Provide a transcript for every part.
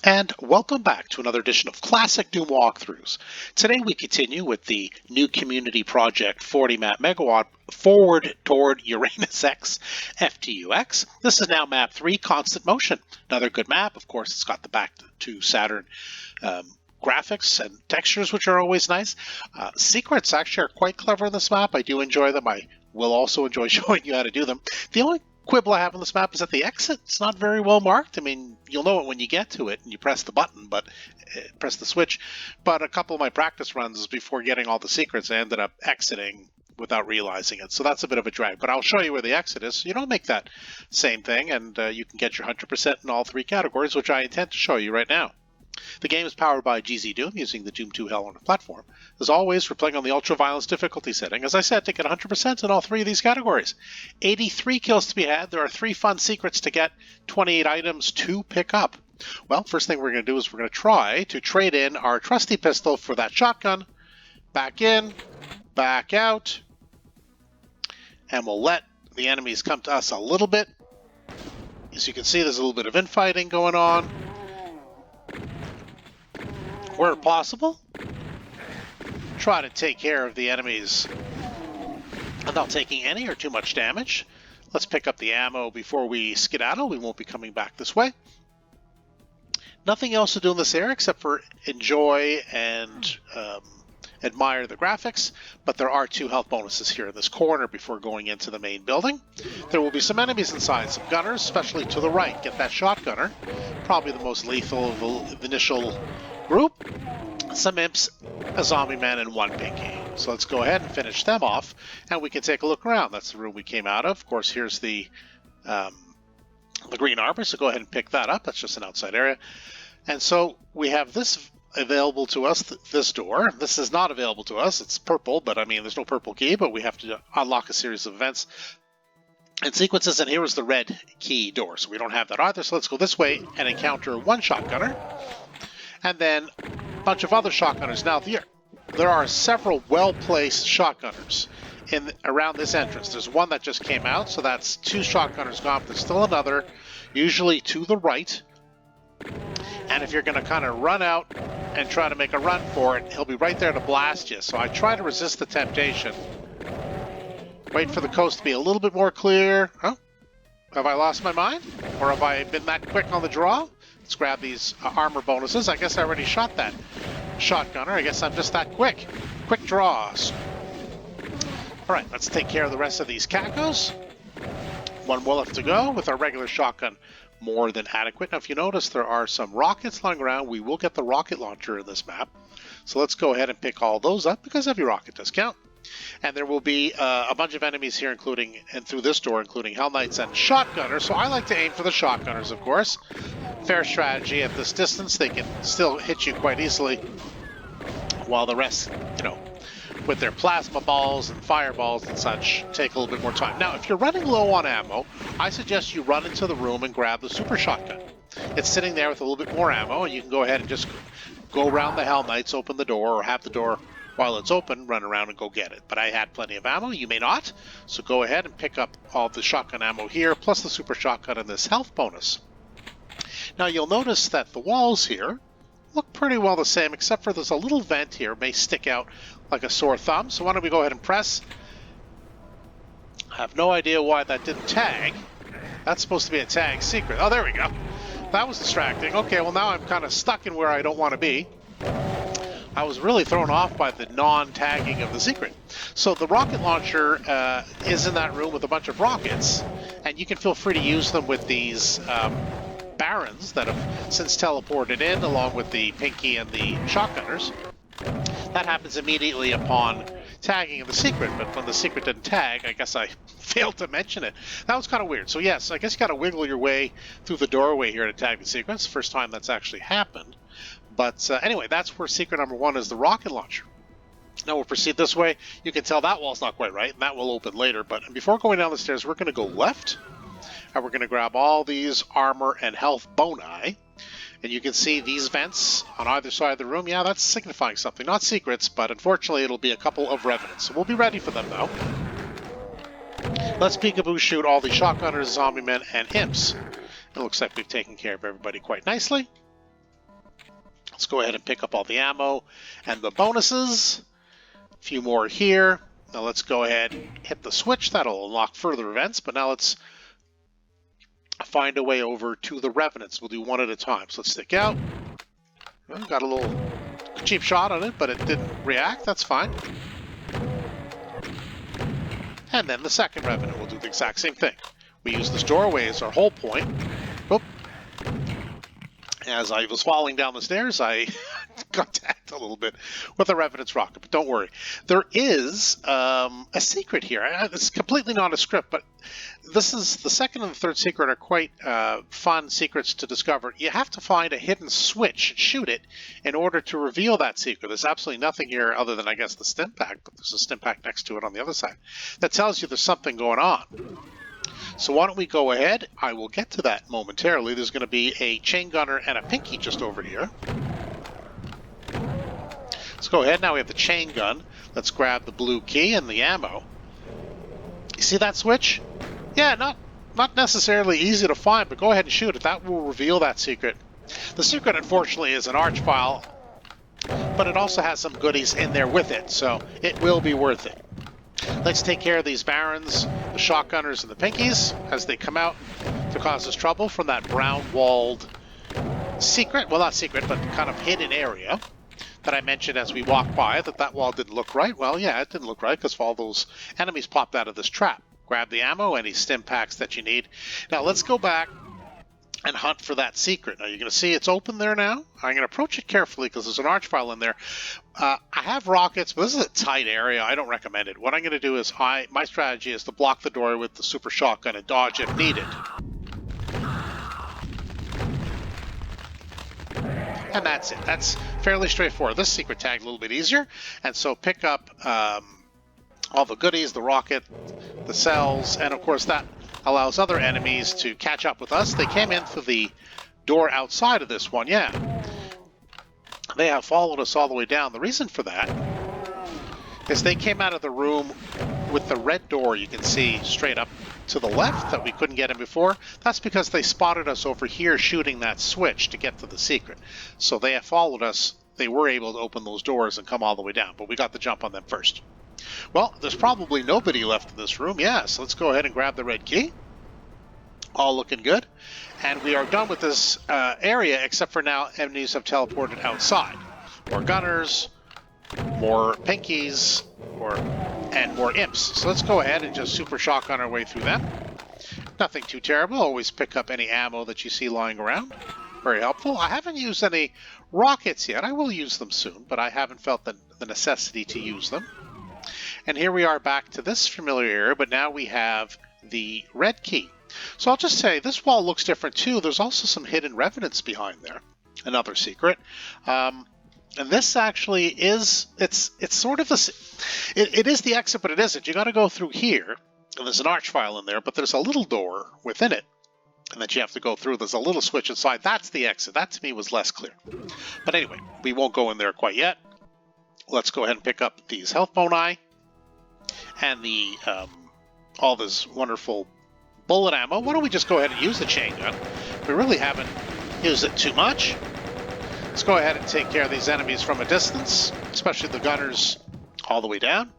And welcome back to another edition of Classic Doom Walkthroughs. Today we continue with the new community project 40 map megawatt forward toward Uranus X FTUX. This is now map 3, Constant Motion. Another good map. Of course, it's got the back to Saturn graphics and textures, which are always nice. Secrets actually are quite clever in this map. I do enjoy them. I will also enjoy showing you how to do them. The only quibble I have on this map is that the exit is not very well marked. I mean, you'll know it when you get to it and you press the button, but press the switch. But a couple of my practice runs before getting all the secrets, I ended up exiting without realizing it. So that's a bit of a drag. But I'll show you where the exit is. So you don't make that same thing, and you can get your 100% in all three categories, which I intend to show you right now. The game is powered by GZDoom using the Doom 2 Hell on the platform. As always, we're playing on the Ultra Violence difficulty setting. As I said, to get 100% in all three of these categories. 83 kills to be had. There are 3 fun secrets to get, 28 items to pick up. Well, first thing we're going to do is we're going to try to trade in our trusty pistol for that shotgun. Back in, back out. And we'll let the enemies come to us a little bit. As you can see, there's a little bit of infighting going on. Where possible, try to take care of the enemies without taking any or too much damage. Let's pick up the ammo before we skedaddle. We won't be coming back this way. Nothing else to do in this area except for enjoy and admire the graphics, but there are 2 health bonuses here in this corner before going into the main building. There will be some enemies inside, some gunners, especially to the right. Get that shotgunner, probably the most lethal of the initial group. Some imps, a zombie man, and 1 pinky. So let's go ahead and finish them off, and we can take a look around. That's the room we came out of. Of course, here's the green arbor, so go ahead and pick that up. That's just an outside area. And so we have this available to us, this door. This is not available to us. It's purple, but I mean, there's no purple key, but we have to unlock a series of events and sequences, and here is the red key door, so we don't have that either. So let's go this way and encounter 1 shotgunner, and then a bunch of other shotgunners. Now, there are several well-placed shotgunners around this entrance. There's 1 that just came out, so that's 2 shotgunners gone, but there's still another, usually to the right. And if you're going to kind of run out and try to make a run for it, he'll be right there to blast you. So I try to resist the temptation. Wait for the coast to be a little bit more clear. Oh, have I lost my mind? Or have I been that quick on the draw? Let's grab these armor bonuses. I guess I already shot that shotgunner. I guess I'm just that quick. Quick draws. All right, let's take care of the rest of these cacos. 1 will have to go with our regular shotgun. More than adequate. Now, if you notice, there are some rockets lying around. We will get the rocket launcher in this map. So let's go ahead and pick all those up because every rocket does count. And there will be a bunch of enemies here, including, and through this door, including Hell Knights and shotgunners. So I like to aim for the shotgunners, of course. Fair strategy at this distance. They can still hit you quite easily, while the rest, you know, with their plasma balls and fireballs and such, take a little bit more time. Now, if you're running low on ammo, I suggest you run into the room and grab the super shotgun. It's sitting there with a little bit more ammo, and you can go ahead and just go around the Hell Knights, open the door, or have the door while it's open, run around and go get it. But I had plenty of ammo. You may not. So go ahead and pick up all the shotgun ammo here, plus the super shotgun and this health bonus. Now, you'll notice that the walls here look pretty well the same, except for there's a little vent here, may stick out like a sore thumb. So why don't we go ahead and press? I have no idea why that didn't tag. That's supposed to be a tag secret. Oh, there we go. That was distracting. Okay, well now I'm kind of stuck in where I don't want to be. I was really thrown off by the non-tagging of the secret. So the rocket launcher is in that room with a bunch of rockets, and you can feel free to use them with these barons that have since teleported in, along with the pinky and the shotgunners. That happens immediately upon tagging of the secret, but when the secret didn't tag, I guess I failed to mention it. That was kind of weird. So yes, I guess you got to wiggle your way through the doorway here to tag the secret. It's the first time that's actually happened. But anyway, that's where secret number 1 is, the rocket launcher. Now we'll proceed this way. You can tell that wall's not quite right, and that will open later. But before going down the stairs, we're going to go left, and we're going to grab all these armor and health boni. And you can see these vents on either side of the room. Yeah, that's signifying something. Not secrets, but unfortunately it'll be a couple of revenants. So we'll be ready for them, though. Let's peekaboo shoot all the shotgunners, zombie men, and imps. It looks like we've taken care of everybody quite nicely. Let's go ahead and pick up all the ammo and the bonuses. A few more here. Now let's go ahead and hit the switch. That'll unlock further events, but now let's find a way over to the Revenants. We'll do one at a time. So let's stick out. Well, got a little cheap shot on it, but it didn't react. That's fine. And then the second Revenant will do the exact same thing. We use this doorway as our hold point. Oop. As I was falling down the stairs, I got tagged a little bit with a Revenant's rocket, but don't worry. There is a secret here. It's completely not a script, but this is the second and the third secret are quite fun secrets to discover. You have to find a hidden switch and shoot it in order to reveal that secret. There's absolutely nothing here other than, I guess, the stim pack, but there's a stim pack next to it on the other side that tells you there's something going on. So why don't we go ahead? I will get to that momentarily. There's going to be a chain gunner and a pinky just over here. Let's go ahead. Now we have the chain gun. Let's grab the blue key and the ammo. You see that switch? Yeah, not necessarily easy to find, but go ahead and shoot it. That will reveal that secret. The secret, unfortunately, is an arch file, but it also has some goodies in there with it, so it will be worth it. Let's take care of these barons, the shotgunners, and the pinkies as they come out to cause us trouble from that brown-walled secret. Well, not secret, but kind of hidden area that I mentioned as we walked by, that wall didn't look right. Well, yeah, it didn't look right because all those enemies popped out of this trap. Grab the ammo, any stim packs that you need. Now, let's go back and hunt for that secret. Now, you're going to see it's open there now. I'm going to approach it carefully because there's an arch file in there. I have rockets, but this is a tight area. I don't recommend it. What I'm going to do is, my strategy is to block the door with the super shotgun and dodge if needed. And that's it. That's fairly straightforward. This secret tag a little bit easier. And so pick up all the goodies, the rocket, the cells, and of course that allows other enemies to catch up with us. They came in through the door outside of this one, yeah. They have followed us all the way down. The reason for that is they came out of the room with the red door you can see straight up to the left that we couldn't get in before. That's because they spotted us over here shooting that switch to get to the secret. So they have followed us. They were able to open those doors and come all the way down, but we got the jump on them first. Well, there's probably nobody left in this room. Yeah, so let's go ahead and grab the red key. All looking good. And we are done with this area, except for now enemies have teleported outside. More gunners, more pinkies, and more imps. So let's go ahead and just super shotgun our way through them. Nothing too terrible. Always pick up any ammo that you see lying around. Very helpful. I haven't used any rockets yet. I will use them soon, but I haven't felt the necessity to use them. And here we are back to this familiar area, but now we have the red key. So I'll just say, this wall looks different too. There's also some hidden revenants behind there. Another secret. And this actually is, it's sort of it is the exit, but it isn't. You got to go through here, and there's an arch file in there, but there's a little door within it, and that you have to go through. There's a little switch inside. That's the exit. That to me was less clear. But anyway, we won't go in there quite yet. Let's go ahead and pick up these health boni and the all this wonderful bullet ammo. Why don't we just go ahead and use the chain gun? We really haven't used it too much. Let's go ahead and take care of these enemies from a distance, especially the gunners all the way down.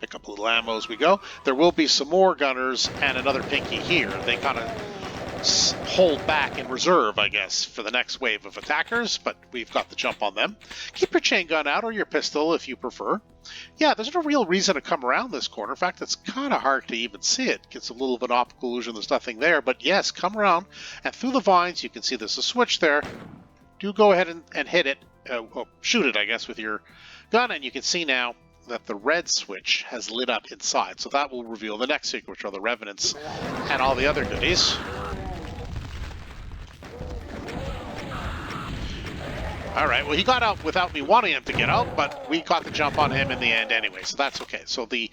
Pick up a little ammo as we go. There will be some more gunners and another pinky here. They kind of hold back in reserve, I guess, for the next wave of attackers, but we've got the jump on them. Keep your chain gun out or your pistol if you prefer. Yeah, there's no real reason to come around this corner. In fact, it's kind of hard to even see it. Gets a little of an optical illusion. There's nothing there, but yes, come around and through the vines. You can see there's a switch there. Do go ahead and hit it, well, shoot it, I guess, with your gun, and you can see now that the red switch has lit up inside. So that will reveal the next secret, which are the revenants and all the other goodies. All right, well, he got out without me wanting him to get out, but we got the jump on him in the end anyway, so that's okay. So the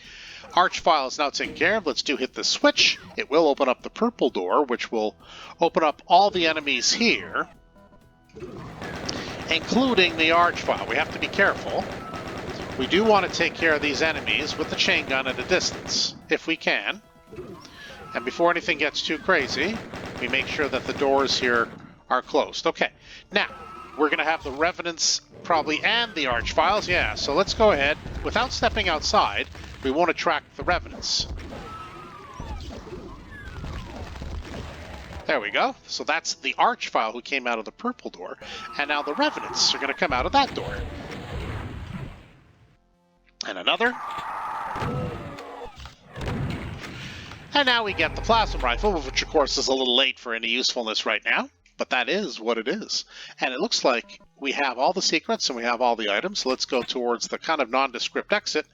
arch file is now taken care of. Let's hit the switch. It will open up the purple door, which will open up all the enemies here, including the arch file. We have to be careful. We do want to take care of these enemies with the chain gun at a distance, if we can. And before anything gets too crazy, we make sure that the doors here are closed. Okay, now, we're going to have the Revenants probably and the Archviles. Yeah, so let's go ahead. Without stepping outside, we won't attract the Revenants. There we go. So that's the Archvile who came out of the purple door. And now the Revenants are going to come out of that door. And another. And now we get the Plasma Rifle, which of course is a little late for any usefulness right now. But that is what it is. And it looks like we have all the secrets and we have all the items. So let's go towards the kind of nondescript exit,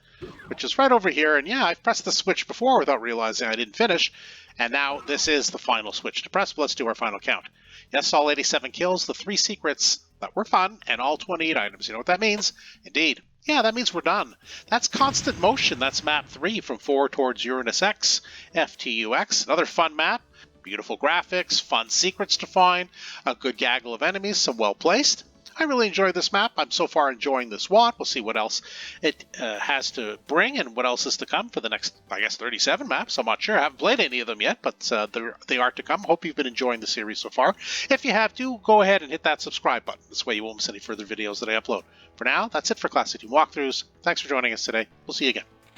which is right over here. And yeah, I've pressed the switch before without realizing I didn't finish. And now this is the final switch to press. But let's do our final count. Yes, all 87 kills, the 3 secrets that were fun, and all 28 items. You know what that means? Indeed. Yeah, that means we're done. That's Constant Motion. That's map 3 from 4 towards Uranus X, FTUX. Another fun map. Beautiful graphics, fun secrets to find, a good gaggle of enemies, some well-placed. I really enjoyed this map. I'm so far enjoying this WAT. We'll see what else it has to bring and what else is to come for the next, I guess, 37 maps. I'm not sure. I haven't played any of them yet, but they are to come. Hope you've been enjoying the series so far. If you have, do go ahead and hit that subscribe button. This way you won't miss any further videos that I upload. For now, that's it for Classic Team Walkthroughs. Thanks for joining us today. We'll see you again.